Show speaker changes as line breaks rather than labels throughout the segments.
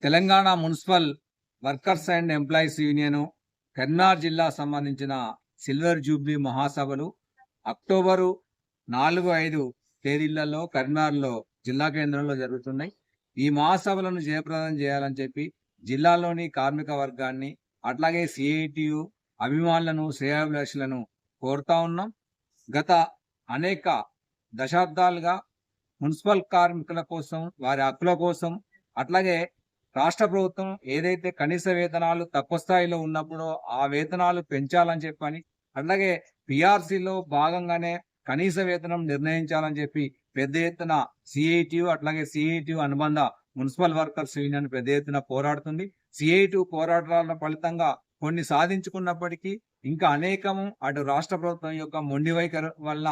Telangana municipal workers and employees union Karimnagar జిల్లా సంబంధించిన silver Jubilee మహాసభలు అక్టోబరు 4-5 తేదీలలో కరీంనగర్లో జిల్లా కేంద్రంలో జరుగుతున్నాయి. ఈ మహాసభలను జయప్రదం చేయాలని చెప్పి జిల్లాలోని కార్మిక వర్గాన్ని అట్లాగే సిఐటియు అభిమానులను శ్రేయోభిలాషులను కోరుతా ఉన్నాం. గత అనేక దశాబ్దాలుగా మున్సిపల్ కార్మికుల కోసం, వారి హక్కుల కోసం, అట్లాగే రాష్ట్ర ప్రభుత్వం ఏదైతే కనీస వేతనాలు తక్కువ స్థాయిలో ఉన్నప్పుడో ఆ వేతనాలు పెంచాలని చెప్పని, అట్లాగే పిఆర్సీలో భాగంగానే కనీస వేతనం నిర్ణయించాలని చెప్పి పెద్ద ఎత్తున సిఐటియు అట్లాగే సిఐటియు అనుబంధ మున్సిపల్ వర్కర్స్ యూనియన్ పెద్ద ఎత్తున పోరాడుతుంది. సిఐటియు పోరాటాల ఫలితంగా కొన్ని సాధించుకున్నప్పటికీ ఇంకా అనేకము అటు రాష్ట్ర ప్రభుత్వం యొక్క మొండి వైఖరి వల్ల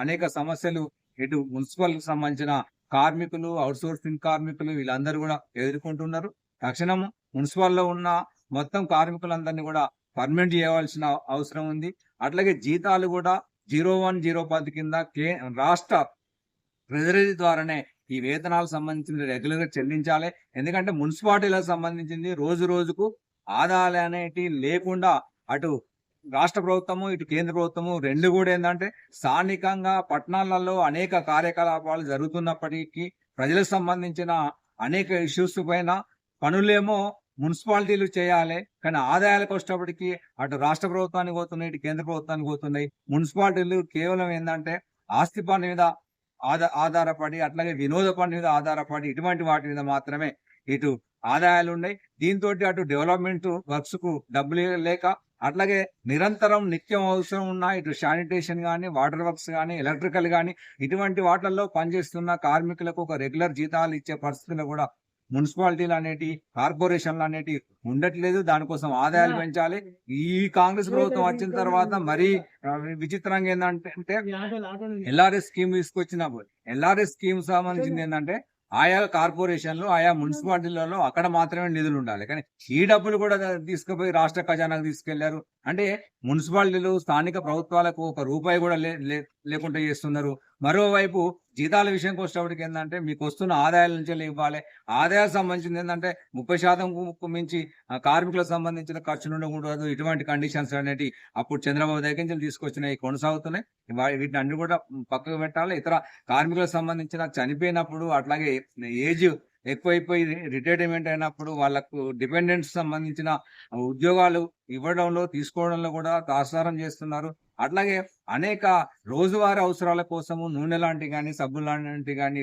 అనేక సమస్యలు ఇటు మున్సిపల్ సంబంధించిన కార్మికులు, అవుట్సోర్సింగ్ కార్మికులు వీళ్ళందరూ కూడా ఎదుర్కొంటున్నారు. తక్షణం మున్సిపల్లో ఉన్న మొత్తం కార్మికులందరినీ కూడా పర్మనెంట్ చేయవలసిన అవసరం ఉంది. అట్లాగే జీతాలు కూడా 01-0 కింద రాష్ట్ర ట్రెజరీ ద్వారానే ఈ వేతనాలకు సంబంధించిన రెగ్యులర్ గా చెల్లించాలి. ఎందుకంటే మున్సిపాలిటీలకు సంబంధించింది రోజు రోజుకు ఆదాయాలు అనేటి లేకుండా అటు రాష్ట్ర ప్రభుత్వము ఇటు కేంద్ర ప్రభుత్వము రెండు కూడా ఏంటంటే స్థానికంగా పట్టణాలలో అనేక కార్యకలాపాలు జరుగుతున్నప్పటికీ ప్రజలకు సంబంధించిన అనేక ఇష్యూస్ పైన పనులేమో మున్సిపాలిటీలు చేయాలి, కానీ ఆదాయాలకు వచ్చేటప్పటికి అటు రాష్ట్ర ప్రభుత్వానికి పోతున్నాయి, ఇటు కేంద్ర ప్రభుత్వానికి పోతున్నాయి. మున్సిపాలిటీలు కేవలం ఏంటంటే ఆస్తి పన్ను మీద ఆధారపడి అట్లాగే వినోద పన్ను మీద ఆధారపడి ఇటువంటి వాటి మీద మాత్రమే ఇటు ఆదాయాలు ఉన్నాయి. దీంతో అటు డెవలప్మెంట్ వర్క్స్ కు డబ్బులు లేక అట్లాగే నిరంతరం నిత్యం అవసరం ఉన్న ఇటు శానిటేషన్ కానీ, వాటర్ వర్క్స్ కానీ, ఎలక్ట్రికల్ కానీ ఇటువంటి వాటిల్లో పనిచేస్తున్న కార్మికులకు ఒక రెగ్యులర్ జీతాలు ఇచ్చే పరిస్థితులు కూడా మున్సిపాలిటీలు అనేటి, కార్పొరేషన్లు అనేటి ఉండట్లేదు. దానికోసం ఆదాయాలు పెంచాలి. ఈ కాంగ్రెస్ ప్రభుత్వం వచ్చిన తర్వాత మరీ విచిత్రంగా ఏంటంటే ఎల్ఆర్ఎస్ స్కీమ్ తీసుకొచ్చినప్పుడు ఎల్ఆర్ఎస్ స్కీమ్ సంబంధించింది ఏంటంటే ఆయా కార్పొరేషన్లు, ఆయా మున్సిపాలిటీలలో అక్కడ మాత్రమే నిధులు ఉండాలి, కానీ ఈ డబ్బులు కూడా తీసుకుపోయి రాష్ట్ర ఖజానాకు తీసుకెళ్లారు. అంటే మున్సిపాలిటీలు స్థానిక ప్రభుత్వాలకు ఒక రూపాయి కూడా లేకుండా చేస్తున్నారు. మరోవైపు జీతాల విషయంకి వచ్చేటప్పటికి ఏంటంటే మీకు వస్తున్న ఆదాయాల నుంచి ఇవ్వాలి. ఆదాయాలకు సంబంధించింది ఏంటంటే 30% మించి కార్మికులకు సంబంధించిన ఖర్చులు ఉండకూడదు. ఇటువంటి కండిషన్స్ అనేవి అప్పుడు చంద్రబాబు దగ్గర నుంచి తీసుకొచ్చినవి కొనసాగుతున్నాయి. వీటిని అన్ని కూడా పక్కకు పెట్టాలి. ఇతర కార్మికులకు సంబంధించిన చనిపోయినప్పుడు అట్లాగే ఏజ్ ఎక్కువైపోయి రిటైర్మెంట్ అయినప్పుడు వాళ్ళకు డిపెండెంట్స్ సంబంధించిన ఉద్యోగాలు ఇవ్వడంలో, తీసుకోవడంలో కూడా తాసారం చేస్తున్నారు. అట్లాగే అనేక రోజువారీ అవసరాల కోసము నూనె లాంటి కానీ, సబ్బు లాంటి కానీ,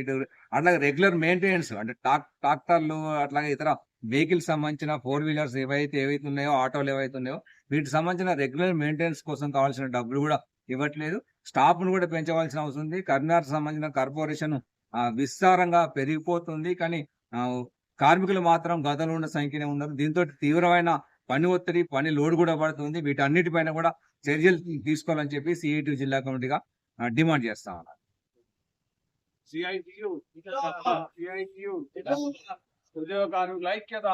అట్లాగే రెగ్యులర్ మెయింటెనెన్స్ అంటే ట్రాక్టర్లు అట్లాగే ఇతర వెహికల్స్ సంబంధించిన 4 వీలర్స్ ఏవైతే ఉన్నాయో, ఆటోలు ఏవైతే ఉన్నాయో వీటికి సంబంధించిన రెగ్యులర్ మెయింటెనెన్స్ కోసం కావాల్సిన డబ్బులు కూడా ఇవ్వట్లేదు. స్టాఫ్ ను కూడా పెంచవలసిన అవసరం ఉంది. కరీంనగర్ సంబంధించిన కార్పొరేషన్ విస్తారంగా పెరిగిపోతుంది, కానీ కార్మికులు మాత్రం గతంలో ఉన్న సంఖ్యనే ఉన్నారు. దీంతో తీవ్రమైన పని ఒత్తిడి, పని లోడ్ కూడా పడుతుంది. వీటన్నిటిపైన కూడా చర్యలు తీసుకోవాలని చెప్పి సిఐటియు జిల్లా కమిటీగా డిమాండ్ చేస్తా ఉన్నారు.
ఉద్యోగ కార్మికుల ఐక్యత,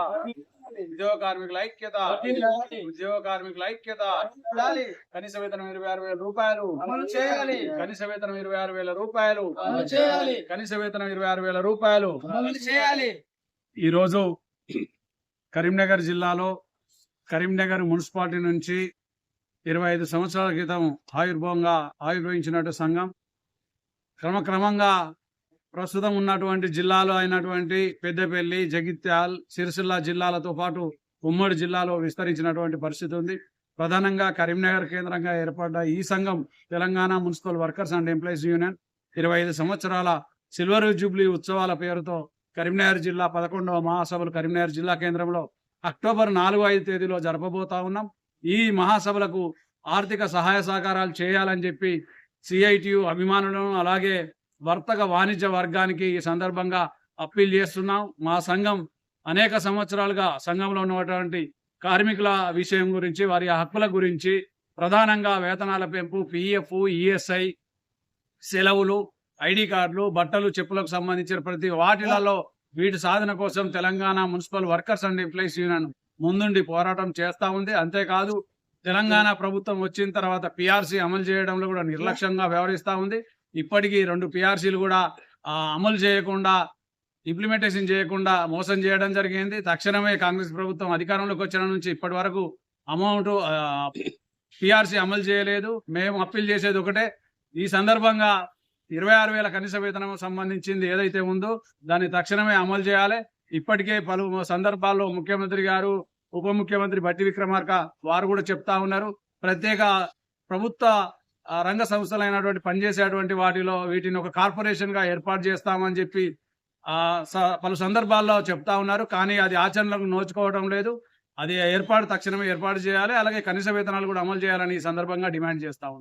ఉద్యోగ కార్మికుల ఐక్యత, ఉద్యోగ కార్మికుల ఐక్యత. కనీస వేతనం 26,000 రూపాయలు అమలు చేయాలి. కనీస వేతనం 26,000 రూపాయలు అమలు చేయాలి. కనీస వేతనం 26,000 రూపాయలు అమలు చేయాలి. ఈరోజు కరీంనగర్ జిల్లాలో కరీంనగర్ మున్సిపాలిటీ నుంచి 25 సంవత్సరాల క్రితం ఆవిర్భవించినట్టు సంఘం క్రమక్రమంగా ప్రస్తుతం ఉన్నటువంటి జిల్లాలో అయినటువంటి పెద్దపల్లి, జగిత్యాల్, సిరిసిల్ల జిల్లాలతో పాటు ఉమ్మడి జిల్లాలో విస్తరించినటువంటి పరిస్థితి ఉంది. ప్రధానంగా కరీంనగర్ కేంద్రంగా ఏర్పడ్డ ఈ సంఘం Telangana municipal workers and employees union 25 సంవత్సరాల సిల్వర్ జూబ్లీ ఉత్సవాల పేరుతో కరీంనగర్ జిల్లా 11వ మహాసభలు కరీంనగర్ జిల్లా కేంద్రంలో అక్టోబర్ 4-5 తేదీలో జరపబోతా ఉన్నాం. ఈ మహాసభలకు ఆర్థిక సహాయ సహకారాలు చేయాలని చెప్పి సిఐటియు అభిమానులను అలాగే వర్తక వాణిజ్య వర్గానికి ఈ సందర్భంగా అప్పీల్ చేస్తున్నాం. మా సంఘం అనేక సంవత్సరాలుగా సంఘంలో ఉన్నటువంటి కార్మికుల విషయం గురించి, వారి హక్కుల గురించి, ప్రధానంగా వేతనాల పెంపు, పిఎఫ్, ఈఎస్ఐ, సెలవులు, ఐడి కార్డులు, బట్టలు, చెప్పులకు సంబంధించిన ప్రతి వాటిలలో వీటి సాధన కోసం Telangana municipal workers and employees union ముందుండి పోరాటం చేస్తూ ఉంది. అంతేకాదు తెలంగాణ ప్రభుత్వం వచ్చిన తర్వాత పిఆర్సీ అమలు చేయడంలో కూడా నిర్లక్ష్యంగా వ్యవహరిస్తూ ఉంది. ఇప్పటికీ 2 పిఆర్సీలు కూడా అమలు చేయకుండా ఇంప్లిమెంటేషన్ చేయకుండా మోసం చేయడం జరిగింది. తక్షణమే కాంగ్రెస్ ప్రభుత్వం అధికారంలోకి వచ్చిన నుంచి ఇప్పటి వరకు అమౌంట్ పిఆర్సీ అమలు చేయలేదు. మేము అప్పీల్ చేసేది ఒకటే, ఈ సందర్భంగా 26,000 కనీస వేతనం సంబంధించింది ఏదైతే ఉందో దాన్ని తక్షణమే అమలు చేయాలి. ఇప్పటికే పలు సందర్భాల్లో ముఖ్యమంత్రి గారు, ఉప ముఖ్యమంత్రి బట్టి విక్రమార్క వారు కూడా చెప్తా ఉన్నారు. ప్రత్యేక ప్రభుత్వ రంగ సంస్థలైనటువంటి పనిచేసేటువంటి వాటిలో వీటిని ఒక కార్పొరేషన్ గా ఏర్పాటు చేస్తామని చెప్పి పలు సందర్భాల్లో చెప్తా ఉన్నారు. కానీ అది ఆచరణలకు నోచుకోవడం లేదు. అది తక్షణమే ఏర్పాటు చేయాలి. అలాగే కనీస వేతనాలు కూడా అమలు చేయాలని ఈ సందర్భంగా డిమాండ్ చేస్తా ఉన్నాం.